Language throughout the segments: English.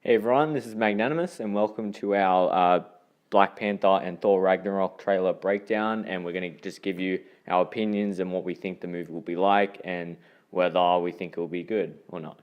Hey everyone, this is Magnanimous, and welcome to our Black Panther and Thor Ragnarok trailer breakdown. And we're going to just give you our opinions and what we think the movie will be like, and whether we think it will be good or not.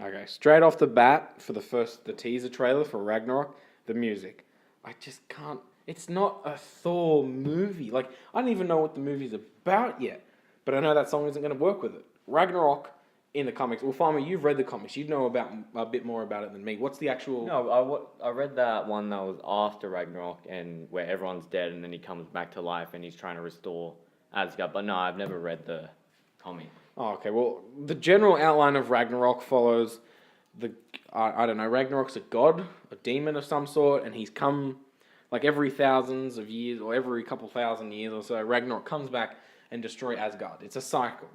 Okay, straight off the bat for the teaser trailer for Ragnarok, the music. I just can't. It's not a Thor movie. Like, I don't even know what the movie's about yet, but I know that song isn't going to work with it. Ragnarok in the comics. Well, Farmer, you've read the comics. You know about a bit more about it than me. What's the actual? No, I read that one that was after Ragnarok, and where everyone's dead, and then he comes back to life, and he's trying to restore Asgard. But no, I've never read the comic. Oh, okay. Well, the general outline of Ragnarok follows I don't know. Ragnarok's a god, a demon of some sort, and he's come like every thousands of years or every couple thousand years or so. Ragnarok comes back and destroys Asgard. It's a cycle,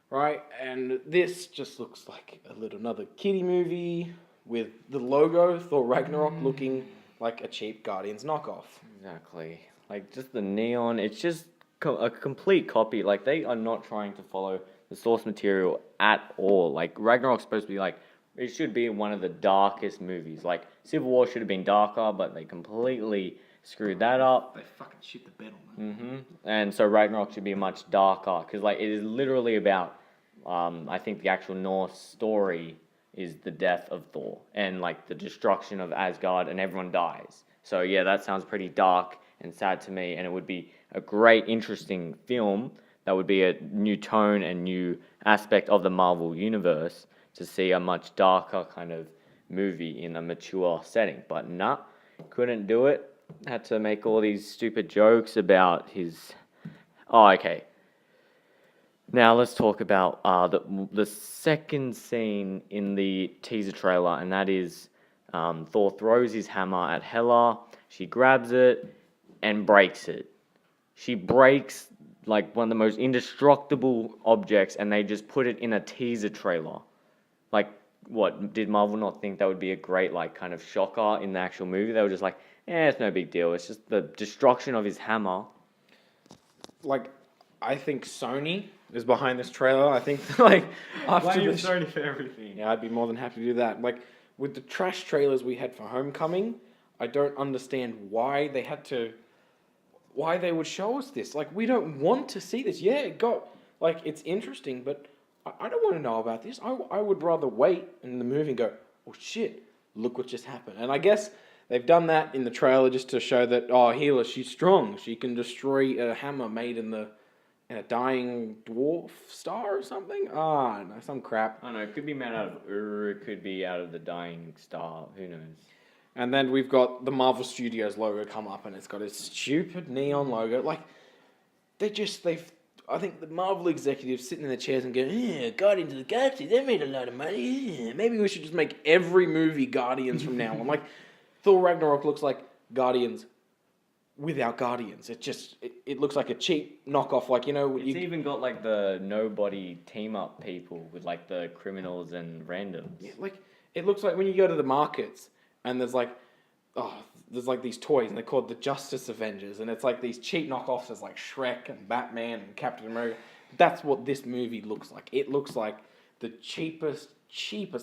right? And this just looks like another kiddie movie with the logo Thor Ragnarok looking like a cheap Guardians knockoff. Exactly. Like, just the neon, it's just a complete copy. Like, they are not trying to follow the source material at all. Like, Ragnarok's supposed to be like, it should be one of the darkest movies. Like, Civil War should have been darker, but they completely screwed that up. They fucking shit the bed on that. And so Ragnarok should be much darker, because, like, it is literally about, I think the actual Norse story is the death of Thor, and, like, the destruction of Asgard, and everyone dies. So, yeah, that sounds pretty dark and sad to me, and it would be a great, interesting film that would be a new tone and new aspect of the Marvel Universe to see a much darker kind of movie in a mature setting. But nah, couldn't do it. Had to make all these stupid jokes about his... Oh, okay. Now let's talk about the second scene in the teaser trailer, and that is Thor throws his hammer at Hela. She grabs it and breaks it. She breaks like one of the most indestructible objects, and they just put it in a teaser trailer. Like, what, did Marvel not think that would be a great, like, kind of shocker in the actual movie? They were just like, it's no big deal. It's just the destruction of his hammer. Like, I think Sony is behind this trailer. I think, like, after Sony for everything. Yeah, I'd be more than happy to do that. Like, with the trash trailers we had for Homecoming, I don't understand why they would show us this. Like, we don't want to see this. Yeah, it's interesting, but I don't want to know about this. I would rather wait in the movie and go, oh shit, look what just happened. And I guess they've done that in the trailer just to show that, Hela, she's strong. She can destroy a hammer made in a dying dwarf star or something. No, some crap. I don't know, it could be made out of it could be out of the dying star. Who knows? And then we've got the Marvel Studios logo come up, and it's got a stupid neon logo. Like, I think the Marvel executives sitting in their chairs and going, Guardians of the Galaxy, they made a lot of money. Yeah, maybe we should just make every movie Guardians from now on. Like, Thor Ragnarok looks like Guardians without Guardians. It looks like a cheap knockoff. Like, It's even got, like, the nobody team-up people with, like, the criminals and randoms. Yeah, like, it looks like when you go to the markets and there's these toys, and they're called the Justice Avengers, and it's like these cheap knockoffs as like Shrek and Batman and Captain America. That's what this movie looks like. It looks like the cheapest.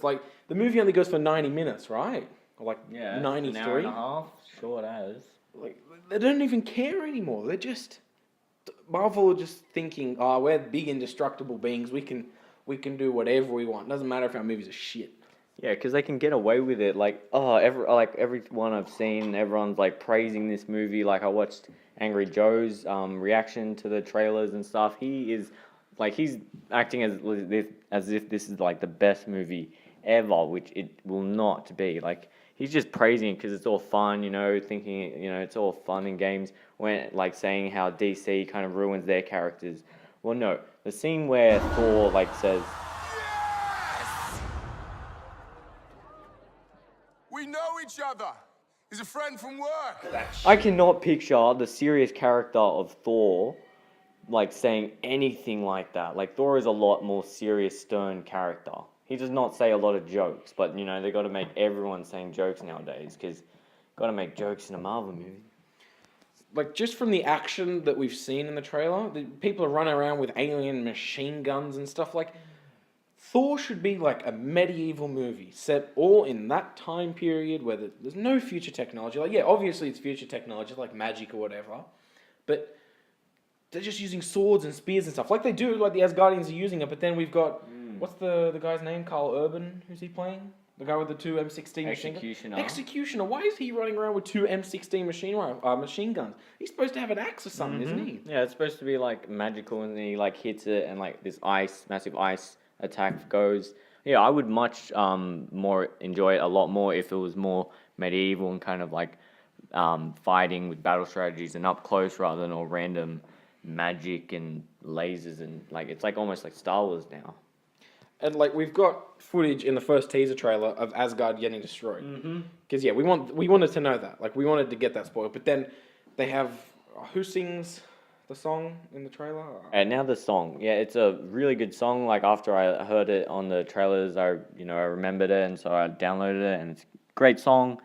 Like, the movie only goes for 90 minutes, right? Or like 93. An hour and a half, short as. Like, they don't even care anymore. Marvel are just thinking, we're big indestructible beings. We can do whatever we want. Doesn't matter if our movies are shit. Yeah, because they can get away with it. Everyone I've seen, everyone's like praising this movie. Like, I watched Angry Joe's reaction to the trailers and stuff. He's acting as if this is like the best movie ever, which it will not be. Like, he's just praising it because it's all fun, thinking it's all fun and games. When like saying how DC kind of ruins their characters. Well, no, the scene where Thor says, "We know each other. He's a friend from work." I cannot picture the serious character of Thor, saying anything like that. Like, Thor is a lot more serious, stern character. He does not say a lot of jokes, but, they got to make everyone saying jokes nowadays, because got to make jokes in a Marvel movie. Like, just from the action that we've seen in the trailer, the people are running around with alien machine guns and stuff. Like, Thor should be like a medieval movie set all in that time period where there's no future technology. Like, yeah, obviously it's future technology, like magic or whatever, but they're just using swords and spears and stuff, like they do, like the Asgardians are using it. But then we've got what's the guy's name? Carl Urban. Who's he playing? The guy with the two M16 machine guns. Executioner. Why is he running around with two M16 machine guns? He's supposed to have an axe or something, isn't he? Yeah, it's supposed to be like magical, and then he like hits it, and like this massive ice attack goes. Yeah, I would much more enjoy it a lot more if it was more medieval and kind of like fighting with battle strategies and up close rather than all random magic and lasers, and like it's like almost like Star Wars now. And like we've got footage in the first teaser trailer of Asgard getting destroyed. Because we wanted to know that. Like we wanted to get that spoiled. But then they have who sings the song in the trailer? And now the song, yeah, it's a really good song. Like after I heard it on the trailers, I remembered it, and so I downloaded it, and it's a great song.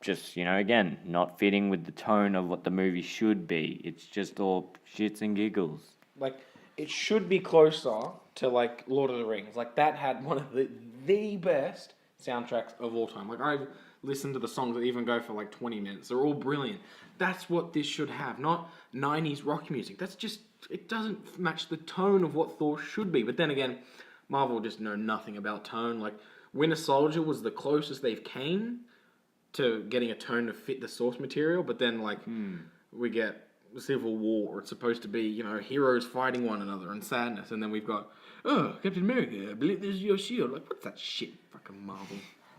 Just again, not fitting with the tone of what the movie should be. It's just all shits and giggles. Like it should be closer to like Lord of the Rings. Like that had one of the best soundtracks of all time. Like I've listened to the songs that even go for like 20 minutes. They're all brilliant. That's what this should have, not 90s rock music. That's just, it doesn't match the tone of what Thor should be. But then again, Marvel just know nothing about tone. Like Winter Soldier was the closest they've came to getting a tone to fit the source material. But then like we get Civil War. It's supposed to be, heroes fighting one another and sadness. And then we've got, Captain America, I believe this is your shield. Like, what's that shit? Fucking Marvel.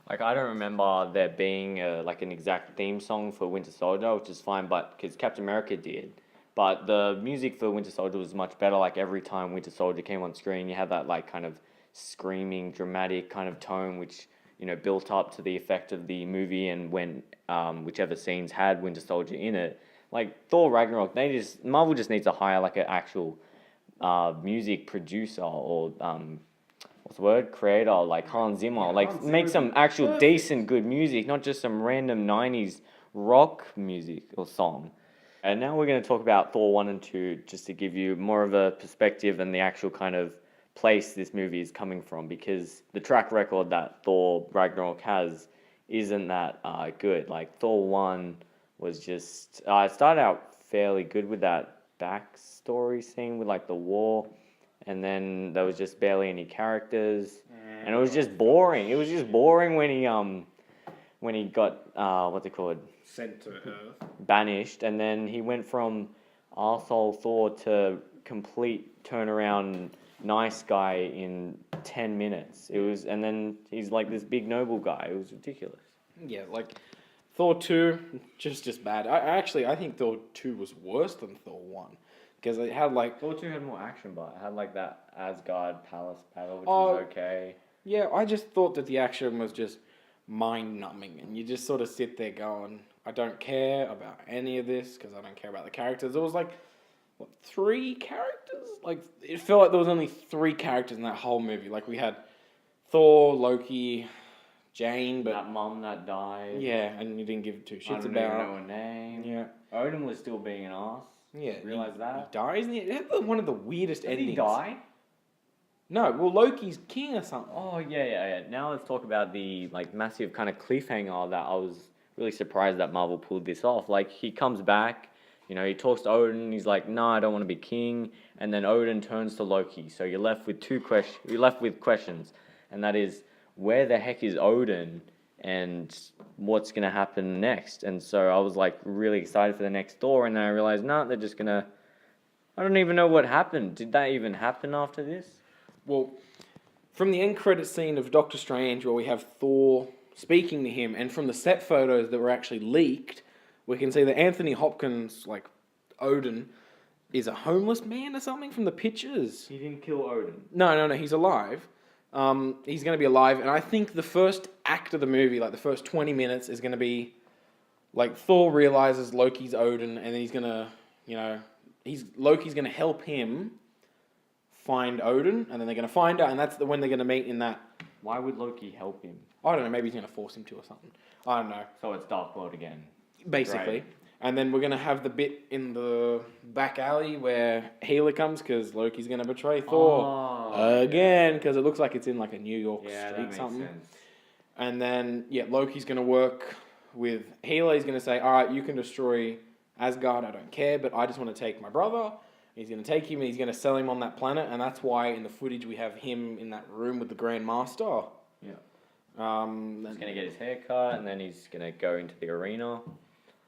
Like, I don't remember there being like an exact theme song for Winter Soldier, which is fine, but because Captain America did. But the music for Winter Soldier was much better. Like, every time Winter Soldier came on screen, you had that, like, kind of screaming, dramatic kind of tone, which, built up to the effect of the movie. And when whichever scenes had Winter Soldier in it, like Thor Ragnarok, Marvel just needs to hire, like, an actual music producer or what's the word? Creator, like Hans Zimmer. Yeah, like, make some actual decent, good music, not just some random 90s rock music or song. And now we're going to talk about Thor 1 and 2, just to give you more of a perspective and the actual kind of place this movie is coming from, because the track record that Thor Ragnarok has isn't that good. Like, Thor 1 was just... it started out fairly good with that backstory scene with, like, the war... And then there was just barely any characters, and it was just boring. It was just boring when he got what's it called? Sent to Earth. Banished, and then he went from arsehole Thor to complete turnaround nice guy in 10 minutes. And then he's like this big noble guy. It was ridiculous. Yeah, like Thor 2, just bad. I think Thor 2 was worse than Thor 1. Because it had like... Thor 2 had more action, but it had like that Asgard palace battle, which was okay. Yeah, I just thought that the action was just mind-numbing. And you just sort of sit there going, I don't care about any of this because I don't care about the characters. There was like, 3 characters? Like, it felt like there was only 3 characters in that whole movie. Like, we had Thor, Loki, Jane, but... That mum that died. Yeah, and you didn't give 2 shits about... I don't even know her name. Yeah. Odin was still being an arse. Yeah, realize that he dies. It had one of the weirdest endings. Did he die? No, well, Loki's king or something. Oh yeah. Now let's talk about the like massive kind of cliffhanger that I was really surprised that Marvel pulled this off. Like he comes back, he talks to Odin. He's like, "No, I don't want to be king." And then Odin turns to Loki. So you're left with questions, and that is, where the heck is Odin? And what's going to happen next? And so I was like really excited for the next Thor, and then I realized, they're just going to... I don't even know what happened. Did that even happen after this? Well, from the end credit scene of Doctor Strange, where we have Thor speaking to him, and from the set photos that were actually leaked, we can see that Anthony Hopkins, like Odin, is a homeless man or something from the pictures. He didn't kill Odin. No, he's alive. He's going to be alive, and I think the first act of the movie, like the first 20 minutes, is going to be like Thor realizes Loki's Odin, and then he's going to, Loki's going to help him find Odin, and then they're going to find out, and that's when they're going to meet in that. Why would Loki help him? I don't know, maybe he's going to force him to or something. I don't know. So it's Dark World again. Basically. Great. And then we're going to have the bit in the back alley where Hela comes because Loki's going to betray Thor again because it looks like it's in like a New York street something. Sense. And then, Loki's going to work with Hela. He's going to say, all right, you can destroy Asgard. I don't care, but I just want to take my brother. He's going to take him and he's going to sell him on that planet. And that's why in the footage we have him in that room with the Grand Master. Yeah. He's going to get his hair cut and then he's going to go into the arena.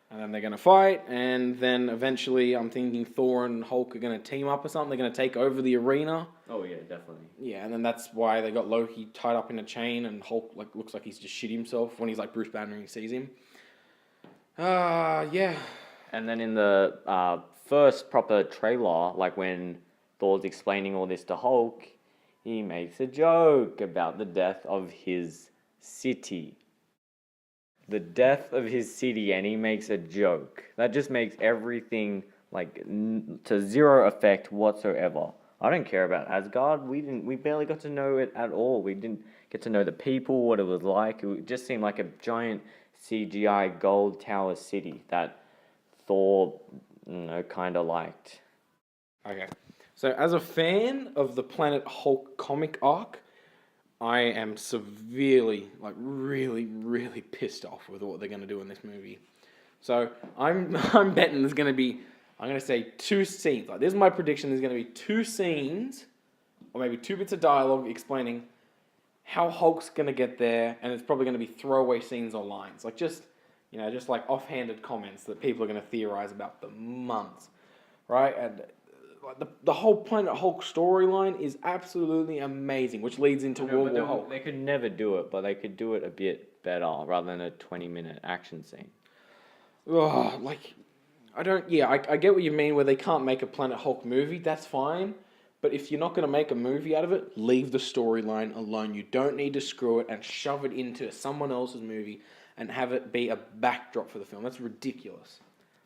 And then they're going to fight, and then eventually I'm thinking Thor and Hulk are going to team up or something. They're going to take over the arena. Oh, yeah, definitely. Yeah, and then that's why they got Loki tied up in a chain, and Hulk looks like he's just shit himself when he's like Bruce Banner and he sees him. Yeah. And then in the first proper trailer, like when Thor's explaining all this to Hulk, he makes a joke about the death of his city. The death of his city, and he makes a joke. That just makes everything like to zero effect whatsoever. I don't care about Asgard. We barely got to know it at all. We didn't get to know the people, what it was like. It just seemed like a giant CGI gold tower city that Thor, kind of liked. Okay. So as a fan of the Planet Hulk comic arc, I am severely, really, really pissed off with what they're going to do in this movie. So I'm betting there's going to be, I'm going to say 2 scenes. Like, this is my prediction. There's going to be 2 scenes, or maybe 2 bits of dialogue explaining how Hulk's going to get there, and it's probably going to be throwaway scenes or lines. Like just like offhanded comments that people are going to theorize about for months, right? And the whole Planet Hulk storyline is absolutely amazing, which leads into World War Hulk. They could never do it, but they could do it a bit better rather than a 20-minute action scene. I get what you mean where they can't make a Planet Hulk movie, that's fine. But if you're not going to make a movie out of it, leave the storyline alone. You don't need to screw it and shove it into someone else's movie and have it be a backdrop for the film. That's ridiculous.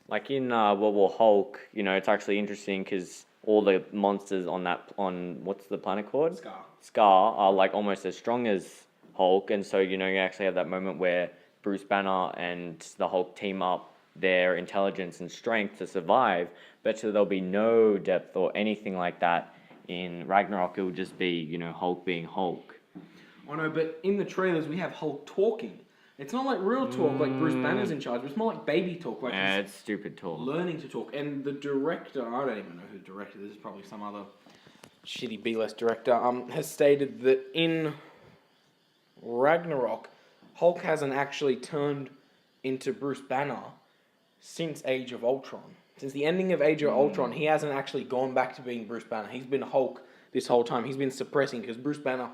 Like in World War Hulk, it's actually interesting because all the monsters on what's the planet called? Scar are like almost as strong as Hulk, and so you actually have that moment where Bruce Banner and the Hulk team up their intelligence and strength to survive. Bet you there'll be no depth or anything like that in Ragnarok. It will just be Hulk being Hulk. I know, but in the trailers we have Hulk talking. It's not like real talk, like Bruce Banner's in charge. It's more like baby talk. Like it's stupid talk. Learning to talk. And the director, I don't even know who the director is. This is probably some other shitty B-list director, has stated that in Ragnarok, Hulk hasn't actually turned into Bruce Banner since Age of Ultron. Since the ending of Age of Ultron, he hasn't actually gone back to being Bruce Banner. He's been Hulk this whole time. He's been suppressing because Bruce Banner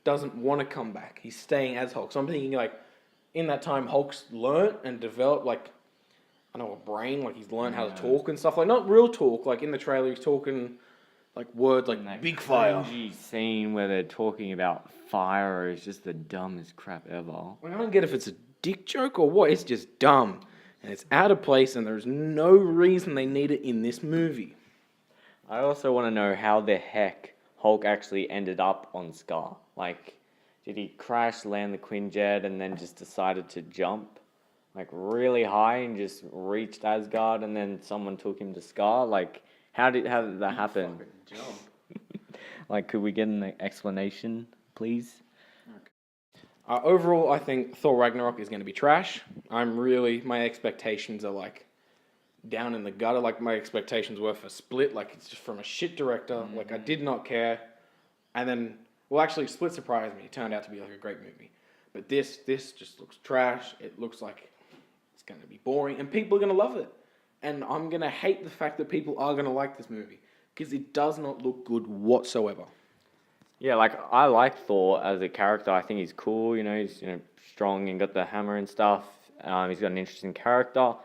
doesn't want to come back. He's staying as Hulk. So I'm thinking in that time, Hulk's learnt and developed, a brain, he's learned how to talk and stuff. Not real talk, in the trailer, he's talking, words like big fire. Scene where they're talking about fire is just the dumbest crap ever. I don't get if it's a dick joke or what. It's just dumb. And it's out of place, and there's no reason they need it in this movie. I also want to know how the heck Hulk actually ended up on Scar. Did he crash, land the Quinjet, and then just decided to jump really high and just reached Asgard, and then someone took him to Scar? How did that happen? Jump. Could we get an explanation, please? Okay. Overall, I think Thor Ragnarok is going to be trash. My expectations are down in the gutter. My expectations were for Split. It's just from a shit director. I did not care. And then, actually, Split surprised me. It turned out to be a great movie. But this just looks trash. It looks like it's going to be boring. And people are going to love it. And I'm going to hate the fact that people are going to like this movie. Because it does not look good whatsoever. Yeah, I like Thor as a character. I think he's cool. He's strong and got the hammer and stuff. He's got an interesting character.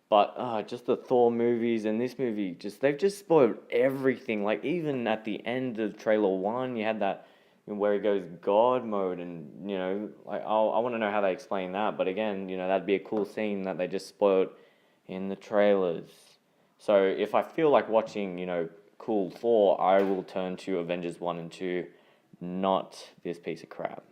But just the Thor movies and this movie, they've just spoiled everything. Even at the end of trailer 1, you had that where he goes God mode, and I want to know how they explain that. But again, that'd be a cool scene that they just spoiled in the trailers. So if I feel like watching cool Thor, I will turn to Avengers 1 and 2, not this piece of crap.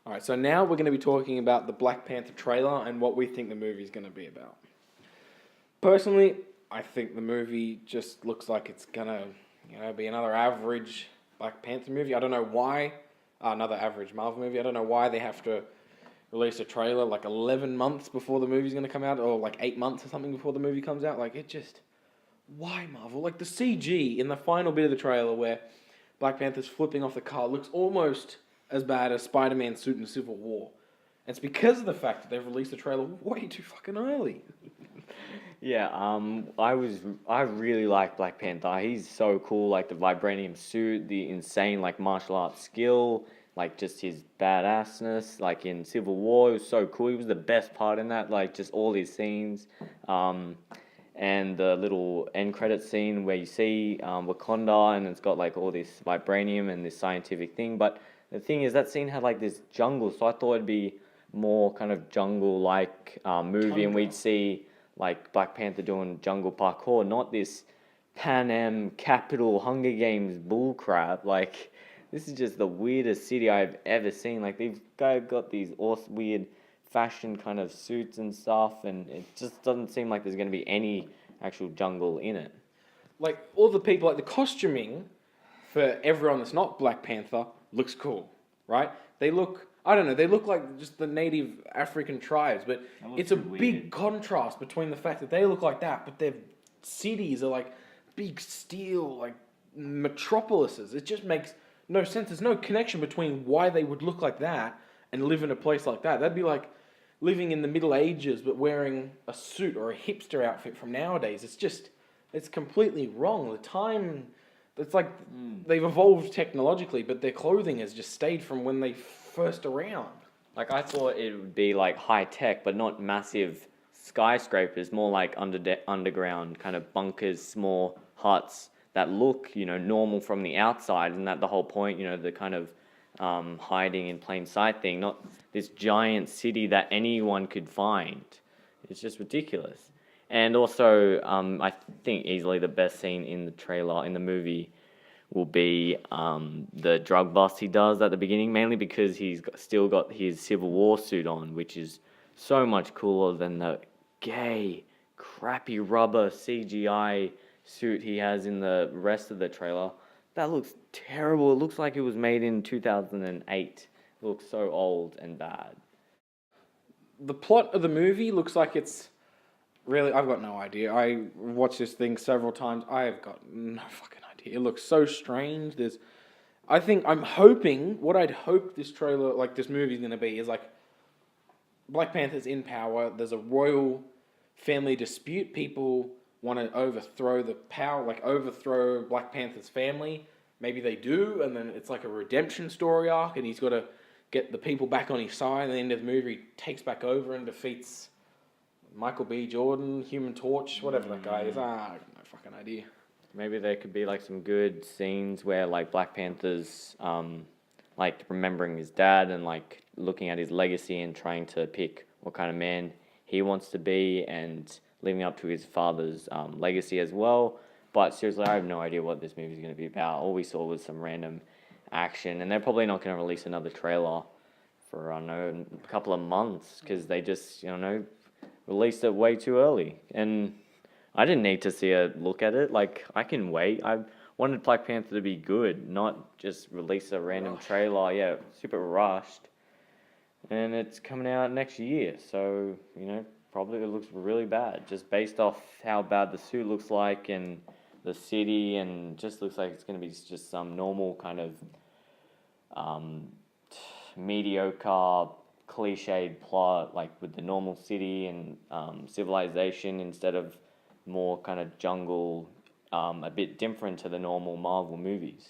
All right, so now we're going to be talking about the Black Panther trailer and what we think the movie is going to be about. Personally, I think the movie just looks like it's going to, be another average Black Panther movie. I don't know why, another average Marvel movie. I don't know why they have to release a trailer like 11 months before the movie's going to come out, or like 8 months or something before the movie comes out. Like, why Marvel? Like, the CG in the final bit of the trailer where Black Panther's flipping off the car looks almost as bad as Spider-Man's suit in Civil War. And it's because of the fact that they've released the trailer way too fucking early. Yeah, I really like Black Panther. He's so cool, like the vibranium suit, the insane like martial arts skill, like just his badassness. Like in Civil War, it was so cool. He was the best part in that, like just all these scenes. And the little end credit scene where you see Wakanda and it's got like all this vibranium and this scientific thing. But the thing is, that scene had like this jungle, so I thought it'd be more kind of jungle-like movie, and we'd see like Black Panther doing jungle parkour, not this Pan Am Capital Hunger Games bullcrap. Like, this is just the weirdest city I've ever seen. Like, they've got these awesome, weird fashion kind of suits and stuff, and it just doesn't seem like there's going to be any actual jungle in it. Like, all the people, like the costuming for everyone that's not Black Panther looks cool, right? They look, I don't know, they look like just the native African tribes, but it's a big contrast between the fact that they look like that, but their cities are like big steel, like metropolises. It just makes no sense. There's no connection between why they would look like that and live in a place like that. That'd be like living in the Middle Ages but wearing a suit or a hipster outfit from nowadays. It's completely wrong. The time, it's like they've evolved technologically, but their clothing has just stayed from when they first around. Like, I thought it would be like high tech, but not massive skyscrapers, more like underground kind of bunkers, small huts that look, normal from the outside. And that the whole point, the kind of hiding in plain sight thing, not this giant city that anyone could find. It's just ridiculous. And also, I think easily the best scene in the trailer, in the movie, will be the drug bust he does at the beginning, mainly because still got his Civil War suit on, which is so much cooler than the gay, crappy rubber CGI suit he has in the rest of the trailer. That looks terrible. It looks like it was made in 2008. It looks so old and bad. The plot of the movie looks like it's really, I've got no idea. I watched this thing several times. I have got no fucking idea. It looks so strange. I'm hoping, what I'd hoped this trailer, like this movie's going to be, is like Black Panther's in power. There's a royal family dispute. People want to overthrow the power, like overthrow Black Panther's family. Maybe they do, and then it's like a redemption story arc, and he's got to get the people back on his side. And at the end of the movie, he takes back over and defeats Michael B. Jordan, Human Torch, whatever that guy is. I have no fucking idea. Maybe there could be like some good scenes where like Black Panther's like remembering his dad and like looking at his legacy and trying to pick what kind of man he wants to be and living up to his father's legacy as well. But seriously, I have no idea what this movie is going to be about. All we saw was some random action, and they're probably not going to release another trailer for, I don't know, a couple of months because they just, released it way too early. And I didn't need to see a look at it. Like, I can wait. I wanted Black Panther to be good, not just release a random trailer. Yeah, super rushed. And it's coming out next year, so, probably it looks really bad, just based off how bad the suit looks like and the city, and just looks like it's going to be just some normal kind of mediocre, cliched plot, like with the normal city and civilization instead of more kind of jungle, a bit different to the normal Marvel movies.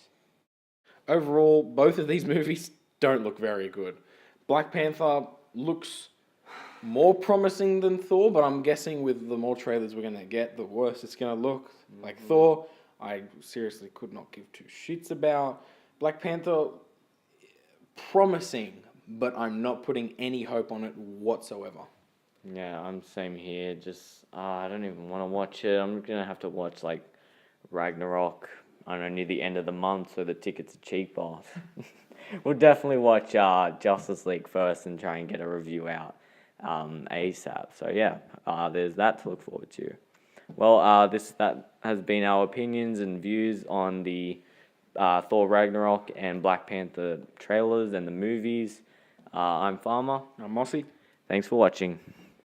Overall, both of these movies don't look very good. Black Panther looks more promising than Thor, but I'm guessing with the more trailers we're going to get, the worse it's going to look. Like Thor, I seriously could not give two shits about. Black Panther, promising, but I'm not putting any hope on it whatsoever. Yeah, I'm same here. Just I don't even want to watch it. I'm gonna have to watch like Ragnarok I don't know, near the end of the month, so the tickets are cheaper. We'll definitely watch Justice League first and try and get a review out ASAP. So yeah, there's that to look forward to. Well, that has been our opinions and views on the Thor Ragnarok and Black Panther trailers and the movies. I'm Farmer. I'm Mossy. Thanks for watching.